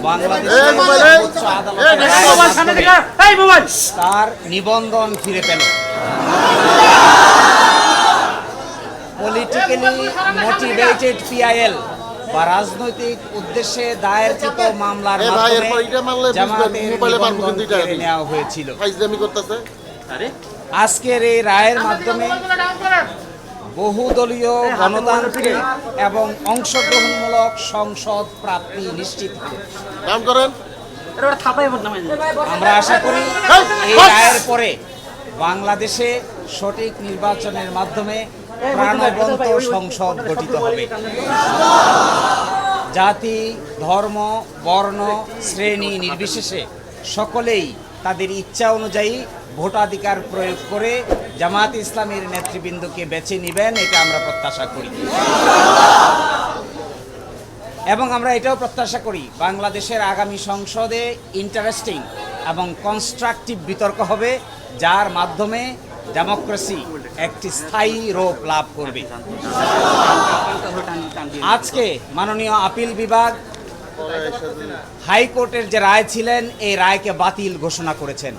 বাংলাদেশের সর্বোচ্চ আদালতের রায়ের মাধ্যমে তার নিবন্ধন ফিরে পেল। পলিটিক্যালি মোটিভেটেড পিআইএল বা রাজনৈতিক উদ্দেশ্যে দায়েরকৃত মামলার মাধ্যমে জামায়াতের নিবন্ধন কেড়ে নেওয়া হয়েছিল। আজকের এই রায়ের মাধ্যমে বহুদলীয় গণতান্ত্রিক এবং অংশগ্রহণমূলক সংসদ প্রাপ্তি নিশ্চিত হবে। আমরা আশা করি এই রায়ের পরে বাংলাদেশে সঠিক নির্বাচনের মাধ্যমে প্রাণবন্ত সংসদ গঠিত হবে। জাতি, ধর্ম, বর্ণ, শ্রেণী নির্বিশেষে সকলেই তাদের ইচ্ছা অনুযায়ী ভোটাধিকার প্রয়োগ করে জামায়াত ইসলামের নেতৃবৃন্দকে বেছে নেবেন, এটা আমরা প্রত্যাশা করি। এবং আমরা এটাও প্রত্যাশা করি বাংলাদেশের আগামী সংসদে ইন্টারেস্টিং এবং কনস্ট্রাকটিভ বিতর্ক হবে, যার মাধ্যমে ডেমোক্রেসি একটি স্থায়ী রূপ লাভ করবে। আজকে মাননীয় আপিল বিভাগ হাইকোর্টের যে রায় ছিলেন, এই রায়কে বাতিল ঘোষণা করেছেন।